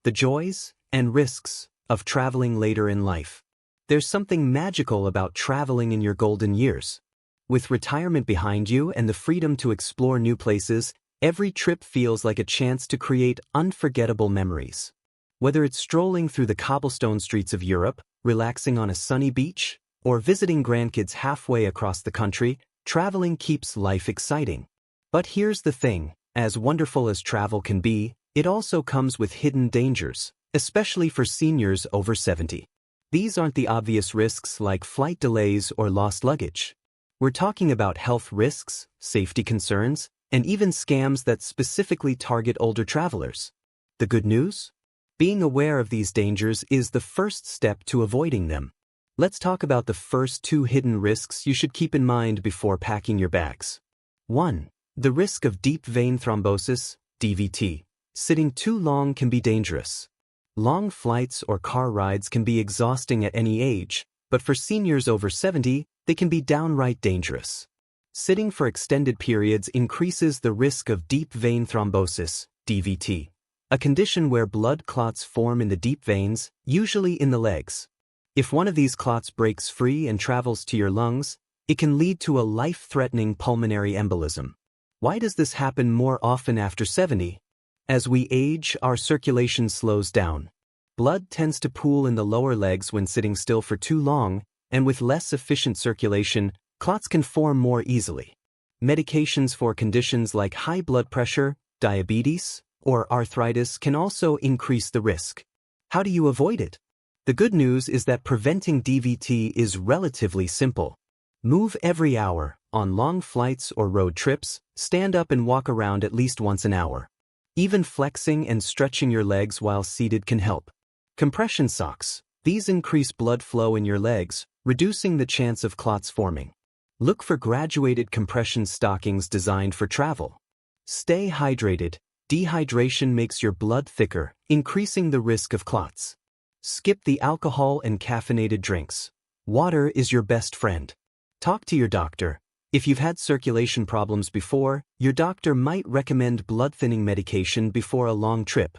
the joys and risks of traveling later in life. There's something magical about traveling in your golden years. With retirement behind you and the freedom to explore new places, every trip feels like a chance to create unforgettable memories. Whether it's strolling through the cobblestone streets of Europe, relaxing on a sunny beach, or visiting grandkids halfway across the country, traveling keeps life exciting. But here's the thing, as wonderful as travel can be, it also comes with hidden dangers, especially for seniors over 70. These aren't the obvious risks like flight delays or lost luggage. We're talking about health risks, safety concerns, and even scams that specifically target older travelers. The good news? Being aware of these dangers is the first step to avoiding them. Let's talk about the first two hidden risks you should keep in mind before packing your bags. 1. The risk of deep vein thrombosis, DVT. Sitting too long can be dangerous. Long flights or car rides can be exhausting at any age, but for seniors over 70, they can be downright dangerous. Sitting for extended periods increases the risk of deep vein thrombosis, DVT, a condition where blood clots form in the deep veins, usually in the legs. If one of these clots breaks free and travels to your lungs, it can lead to a life-threatening pulmonary embolism. Why does this happen more often after 70? As we age, our circulation slows down. Blood tends to pool in the lower legs when sitting still for too long, and with less efficient circulation, clots can form more easily. Medications for conditions like high blood pressure, diabetes, or arthritis can also increase the risk. How do you avoid it? The good news is that preventing DVT is relatively simple. Move every hour. On long flights or road trips, stand up and walk around at least once an hour. Even flexing and stretching your legs while seated can help. Compression socks. These increase blood flow in your legs, reducing the chance of clots forming. Look for graduated compression stockings designed for travel. Stay hydrated. Dehydration makes your blood thicker, increasing the risk of clots. Skip the alcohol and caffeinated drinks. Water is your best friend. Talk to your doctor. If you've had circulation problems before, your doctor might recommend blood-thinning medication before a long trip.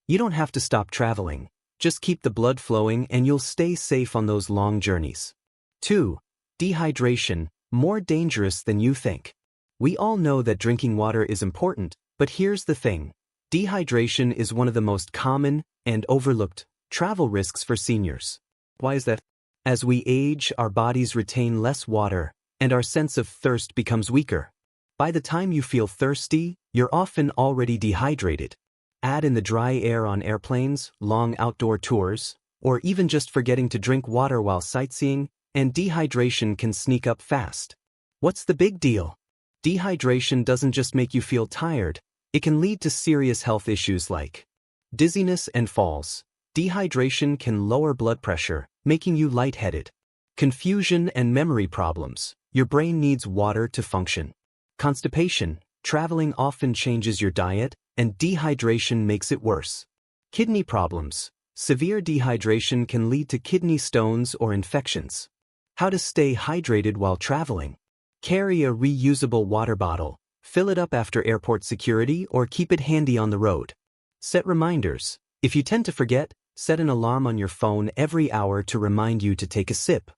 You don't have to stop traveling. Just keep the blood flowing and you'll stay safe on those long journeys. 2. Dehydration, more dangerous than you think. We all know that drinking water is important, but here's the thing. Dehydration is one of the most common and overlooked travel risks for seniors. Why is that? As we age, our bodies retain less water, and our sense of thirst becomes weaker. By the time you feel thirsty, you're often already dehydrated. Add in the dry air on airplanes, long outdoor tours, or even just forgetting to drink water while sightseeing, and dehydration can sneak up fast. What's the big deal? Dehydration doesn't just make you feel tired, it can lead to serious health issues like dizziness and falls. Dehydration can lower blood pressure, making you lightheaded. Confusion and memory problems. Your brain needs water to function. Constipation. Traveling often changes your diet, and dehydration makes it worse. Kidney problems. Severe dehydration can lead to kidney stones or infections. How to stay hydrated while traveling. Carry a reusable water bottle. Fill it up after airport security or keep it handy on the road. Set reminders. If you tend to forget, set an alarm on your phone every hour to remind you to take a sip.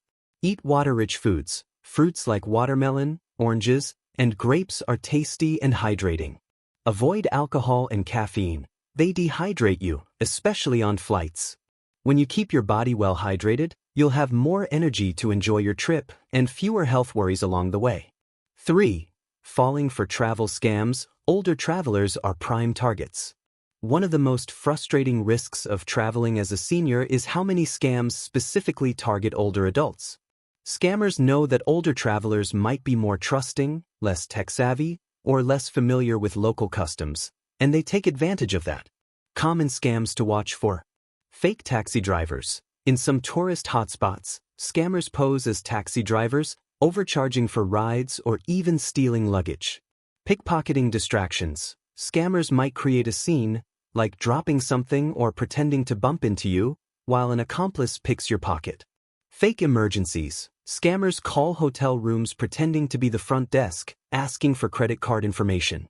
Eat water-rich foods. Fruits like watermelon, oranges, and grapes are tasty and hydrating. Avoid alcohol and caffeine. They dehydrate you, especially on flights. When you keep your body well hydrated, you'll have more energy to enjoy your trip and fewer health worries along the way. 3. Falling for travel scams. Older travelers are prime targets. One of the most frustrating risks of traveling as a senior is how many scams specifically target older adults. Scammers know that older travelers might be more trusting, less tech-savvy, or less familiar with local customs, and they take advantage of that. Common scams to watch for. Fake taxi drivers. In some tourist hotspots, scammers pose as taxi drivers, overcharging for rides or even stealing luggage. Pickpocketing distractions. Scammers might create a scene, like dropping something or pretending to bump into you, while an accomplice picks your pocket. Fake emergencies. Scammers call hotel rooms pretending to be the front desk, asking for credit card information.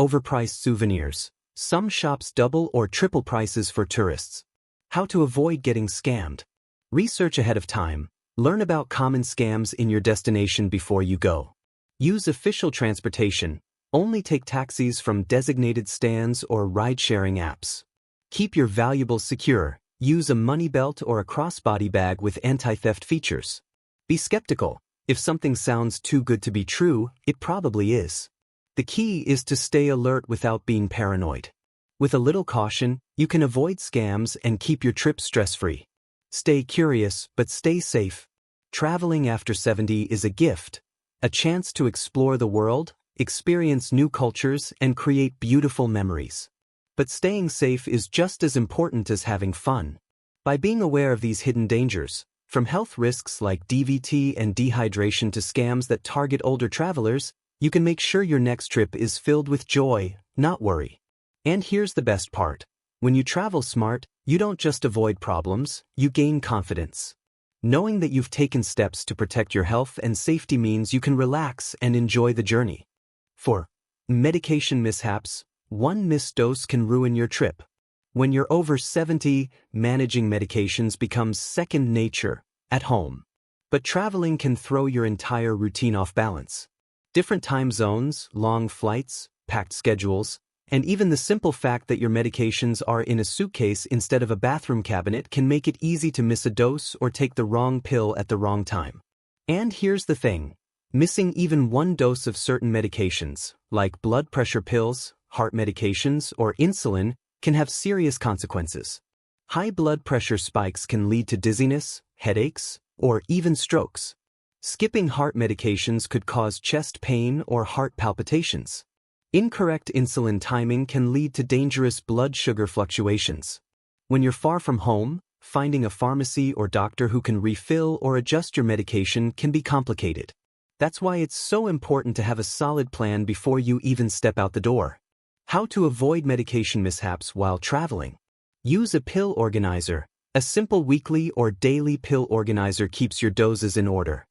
Overpriced souvenirs. Some shops double or triple prices for tourists. How to avoid getting scammed. Research ahead of time. Learn about common scams in your destination before you go. Use official transportation. Only take taxis from designated stands or ride-sharing apps. Keep your valuables secure. Use a money belt or a crossbody bag with anti-theft features. Be skeptical. If something sounds too good to be true, it probably is. The key is to stay alert without being paranoid. With a little caution, you can avoid scams and keep your trip stress-free. Stay curious, but stay safe. Traveling after 70 is a gift, a chance to explore the world, experience new cultures, and create beautiful memories. But staying safe is just as important as having fun. By being aware of these hidden dangers, from health risks like DVT and dehydration to scams that target older travelers, you can make sure your next trip is filled with joy, not worry. And here's the best part. When you travel smart, you don't just avoid problems, you gain confidence. Knowing that you've taken steps to protect your health and safety means you can relax and enjoy the journey. 4. Medication mishaps. One missed dose can ruin your trip. When you're over 70, managing medications becomes second nature, at home. But traveling can throw your entire routine off balance. Different time zones, long flights, packed schedules, and even the simple fact that your medications are in a suitcase instead of a bathroom cabinet can make it easy to miss a dose or take the wrong pill at the wrong time. And here's the thing. Missing even one dose of certain medications, like blood pressure pills, heart medications, or insulin, can have serious consequences. High blood pressure spikes can lead to dizziness, headaches, or even strokes. Skipping heart medications could cause chest pain or heart palpitations. Incorrect insulin timing can lead to dangerous blood sugar fluctuations. When you're far from home, finding a pharmacy or doctor who can refill or adjust your medication can be complicated. That's why it's so important to have a solid plan before you even step out the door. How to avoid medication mishaps while traveling. Use a pill organizer. A simple weekly or daily pill organizer keeps your doses in order.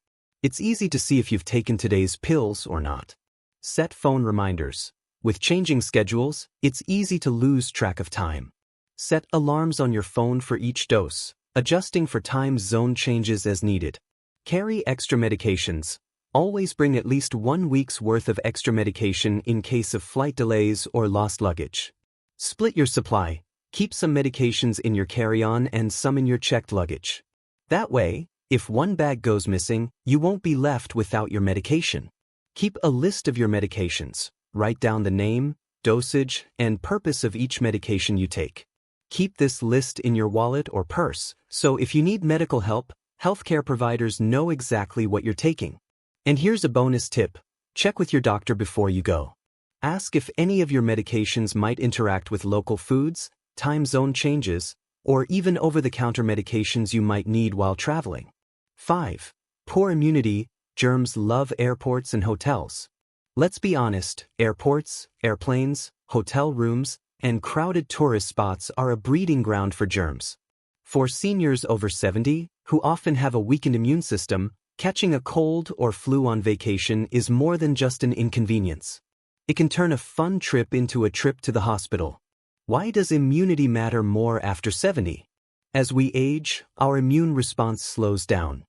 It's easy to see if you've taken today's pills or not. Set phone reminders. With changing schedules, it's easy to lose track of time. Set alarms on your phone for each dose, adjusting for time zone changes as needed. Carry extra medications. Always bring at least 1 week's worth of extra medication in case of flight delays or lost luggage. Split your supply. Keep some medications in your carry-on and some in your checked luggage. That way, if one bag goes missing, you won't be left without your medication. Keep a list of your medications. Write down the name, dosage, and purpose of each medication you take. Keep this list in your wallet or purse, so if you need medical help, healthcare providers know exactly what you're taking. And here's a bonus tip. Check with your doctor before you go. Ask if any of your medications might interact with local foods, time zone changes, or even over-the-counter medications you might need while traveling. 5. Poor immunity. Germs love airports and hotels. Let's be honest, airports, airplanes, hotel rooms, and crowded tourist spots are a breeding ground for germs. For seniors over 70, who often have a weakened immune system, catching a cold or flu on vacation is more than just an inconvenience. It can turn a fun trip into a trip to the hospital. Why does immunity matter more after 70? As we age, our immune response slows down.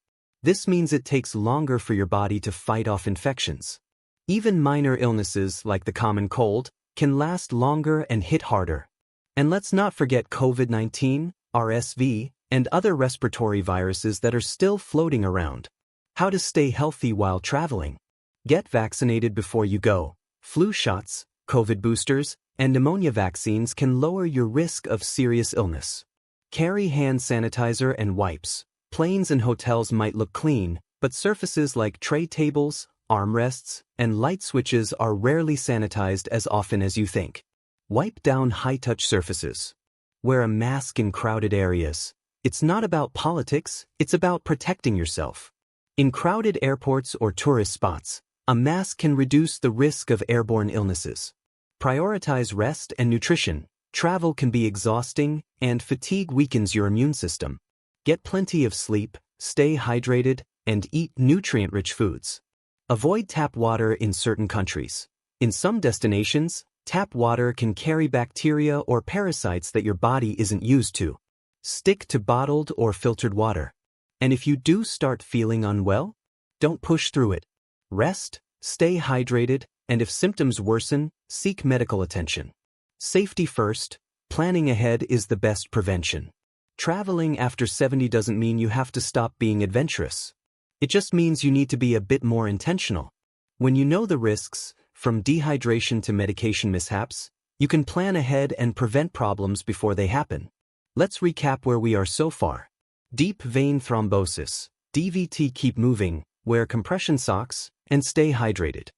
This means it takes longer for your body to fight off infections. Even minor illnesses like the common cold can last longer and hit harder. And let's not forget COVID-19, RSV, and other respiratory viruses that are still floating around. How to stay healthy while traveling. Get vaccinated before you go. Flu shots, COVID boosters, and pneumonia vaccines can lower your risk of serious illness. Carry hand sanitizer and wipes. Planes and hotels might look clean, but surfaces like tray tables, armrests, and light switches are rarely sanitized as often as you think. Wipe down high-touch surfaces. Wear a mask in crowded areas. It's not about politics, it's about protecting yourself. In crowded airports or tourist spots, a mask can reduce the risk of airborne illnesses. Prioritize rest and nutrition. Travel can be exhausting, and fatigue weakens your immune system. Get plenty of sleep, stay hydrated, and eat nutrient-rich foods. Avoid tap water in certain countries. In some destinations, Tap water can carry bacteria or parasites that your body isn't used to. Stick to bottled or filtered water. And if you do start feeling unwell, don't push through it. Rest, stay hydrated, and if symptoms worsen, seek medical attention. Safety first, planning ahead is the best prevention. Traveling after 70 doesn't mean you have to stop being adventurous. It just means you need to be a bit more intentional. When you know the risks, from dehydration to medication mishaps, you can plan ahead and prevent problems before they happen. Let's recap where we are so far. Deep vein thrombosis, DVT. Keep moving, wear compression socks, and stay hydrated.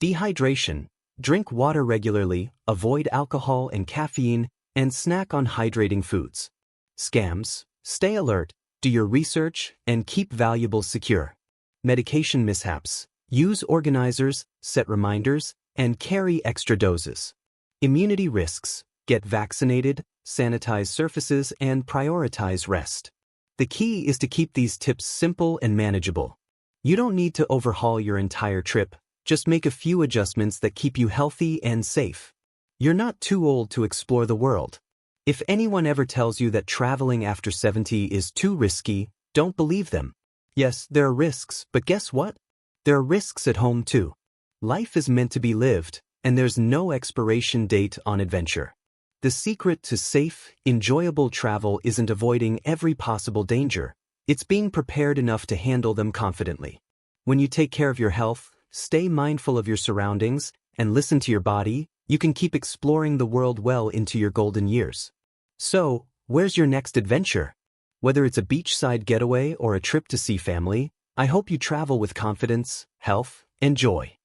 Dehydration, drink water regularly, avoid alcohol and caffeine, and snack on hydrating foods. Scams, stay alert, do your research, and keep valuables secure. Medication mishaps, use organizers, set reminders, and carry extra doses. Immunity risks, get vaccinated, sanitize surfaces, and prioritize rest. The key is to keep these tips simple and manageable. You don't need to overhaul your entire trip, just make a few adjustments that keep you healthy and safe. You're not too old to explore the world. If anyone ever tells you that traveling after 70 is too risky, don't believe them. Yes, there are risks, but guess what? There are risks at home too. Life is meant to be lived, and there's no expiration date on adventure. The secret to safe, enjoyable travel isn't avoiding every possible danger. It's being prepared enough to handle them confidently. When you take care of your health, stay mindful of your surroundings, and listen to your body, you can keep exploring the world well into your golden years. So, where's your next adventure? Whether it's a beachside getaway or a trip to see family, I hope you travel with confidence, health, and joy.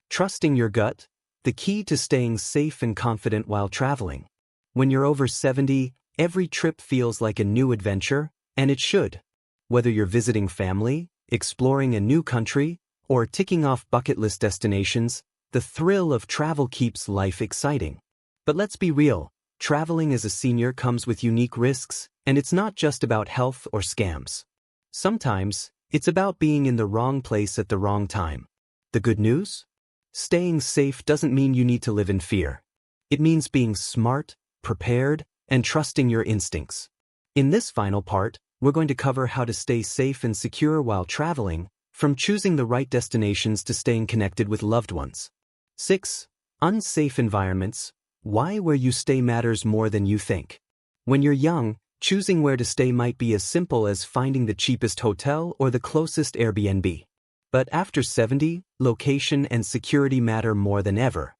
Trusting your gut, the key to staying safe and confident while traveling. When you're over 70, every trip feels like a new adventure, and it should. Whether you're visiting family, exploring a new country, or ticking off bucket list destinations, the thrill of travel keeps life exciting. But let's be real, traveling as a senior comes with unique risks, and it's not just about health or scams. Sometimes, it's about being in the wrong place at the wrong time. The good news? Staying safe doesn't mean you need to live in fear. It means being smart, prepared, and trusting your instincts. In this final part, we're going to cover how to stay safe and secure while traveling, from choosing the right destinations to staying connected with loved ones. 6. Unsafe environments. Why where you stay matters more than you think. When you're young, choosing where to stay might be as simple as finding the cheapest hotel or the closest Airbnb. But after 70, location and security matter more than ever.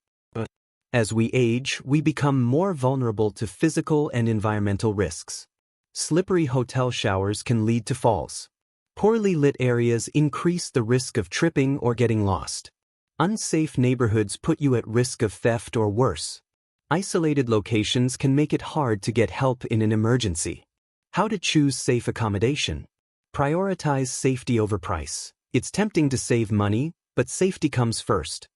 As we age, we become more vulnerable to physical and environmental risks. Slippery hotel showers can lead to falls. Poorly lit areas increase the risk of tripping or getting lost. Unsafe neighborhoods put you at risk of theft or worse. Isolated locations can make it hard to get help in an emergency. How to choose safe accommodation. Prioritize safety over price. It's tempting to save money, but safety comes first.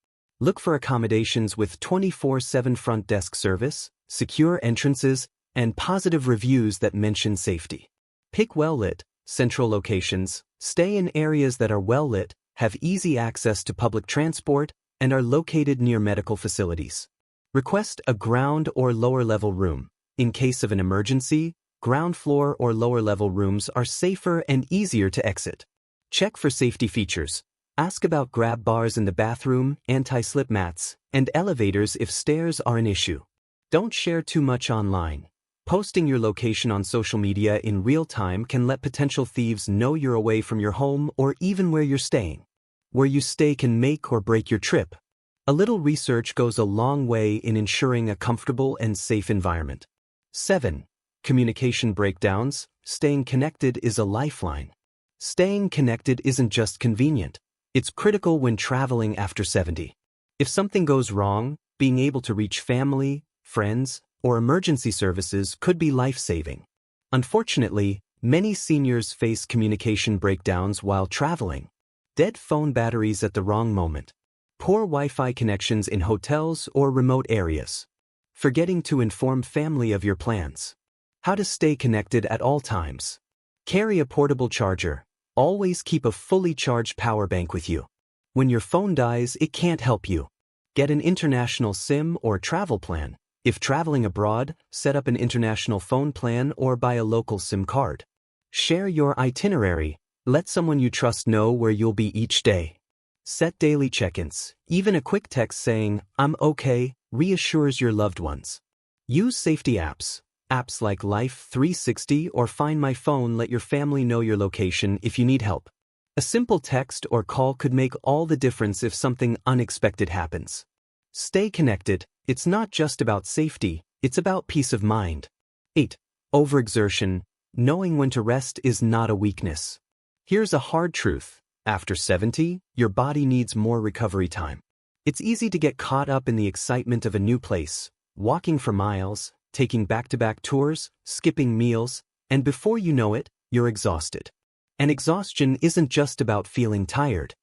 Look for accommodations with 24/7 front desk service, secure entrances, and positive reviews that mention safety. Pick well-lit, central locations, stay in areas that are well-lit, have easy access to public transport, and are located near medical facilities. Request a ground or lower-level room. In case of an emergency, ground floor or lower-level rooms are safer and easier to exit. Check for safety features. Ask about grab bars in the bathroom, anti-slip mats, and elevators if stairs are an issue. Don't share too much online. Posting your location on social media in real time can let potential thieves know you're away from your home or even where you're staying. Where you stay can make or break your trip. A little research goes a long way in ensuring a comfortable and safe environment. 7. Communication breakdowns. Staying connected is a lifeline. Staying connected isn't just convenient. It's critical when traveling after 70. If something goes wrong, being able to reach family, friends, or emergency services could be life-saving. Unfortunately, many seniors face communication breakdowns while traveling. Dead phone batteries at the wrong moment. Poor Wi-Fi connections in hotels or remote areas. Forgetting to inform family of your plans. How to stay connected at all times. Carry a portable charger. Always keep a fully charged power bank with you. When your phone dies, it can't help you. Get an international SIM or travel plan. If traveling abroad, set up an international phone plan or buy a local SIM card. Share your itinerary. Let someone you trust know where you'll be each day. Set daily check-ins. Even a quick text saying, "I'm okay," reassures your loved ones. Use safety apps. Apps like Life 360 or Find My Phone let your family know your location if you need help. A simple text or call could make all the difference if something unexpected happens. Stay connected. It's not just about safety, it's about peace of mind. 8. Overexertion. Knowing when to rest is not a weakness. Here's a hard truth. After 70, your body needs more recovery time. It's easy to get caught up in the excitement of a new place, walking for miles, taking back-to-back tours, skipping meals, and before you know it, you're exhausted. And exhaustion isn't just about feeling tired.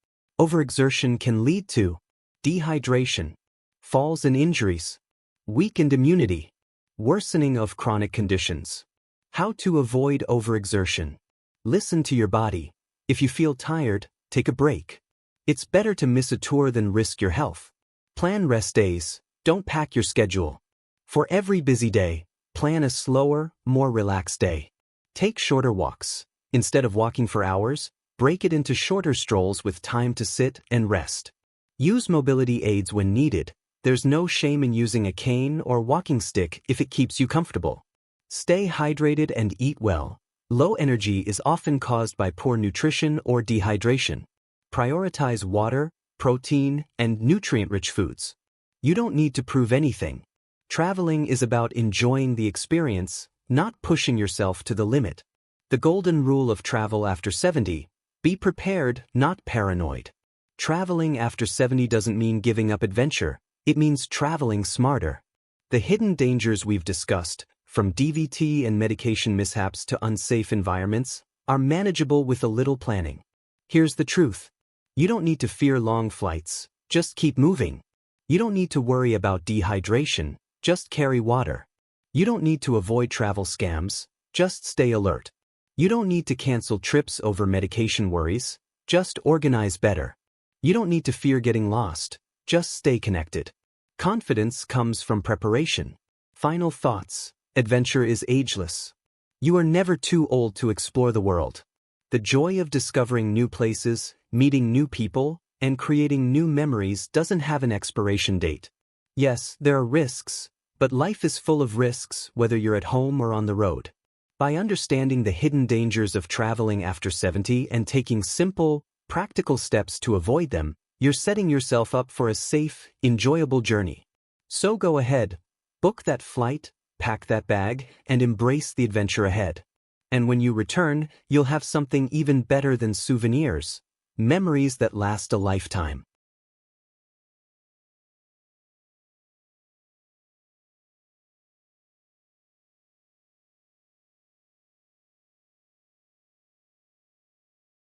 Overexertion can lead to dehydration, falls and injuries, weakened immunity, worsening of chronic conditions. How to avoid overexertion. Listen to your body. If you feel tired, take a break. It's better to miss a tour than risk your health. Plan rest days. Don't pack your schedule. For every busy day, plan a slower, more relaxed day. Take shorter walks. Instead of walking for hours, break it into shorter strolls with time to sit and rest. Use mobility aids when needed. There's no shame in using a cane or walking stick if it keeps you comfortable. Stay hydrated and eat well. Low energy is often caused by poor nutrition or dehydration. Prioritize water, protein, and nutrient-rich foods. You don't need to prove anything. Traveling is about enjoying the experience, not pushing yourself to the limit. The golden rule of travel after 70, be prepared, not paranoid. Traveling after 70 doesn't mean giving up adventure, it means traveling smarter. The hidden dangers we've discussed, from DVT and medication mishaps to unsafe environments, are manageable with a little planning. Here's the truth. You don't need to fear long flights, just keep moving. You don't need to worry about dehydration, just carry water. You don't need to avoid travel scams, just stay alert. You don't need to cancel trips over medication worries, just organize better. You don't need to fear getting lost, just stay connected. Confidence comes from preparation. Final thoughts. Adventure is ageless. You are never too old to explore the world. The joy of discovering new places, meeting new people, and creating new memories doesn't have an expiration date. Yes, there are risks, but life is full of risks whether you're at home or on the road. By understanding the hidden dangers of traveling after 70 and taking simple, practical steps to avoid them, you're setting yourself up for a safe, enjoyable journey. So go ahead, book that flight, pack that bag, and embrace the adventure ahead. And when you return, you'll have something even better than souvenirs, memories that last a lifetime.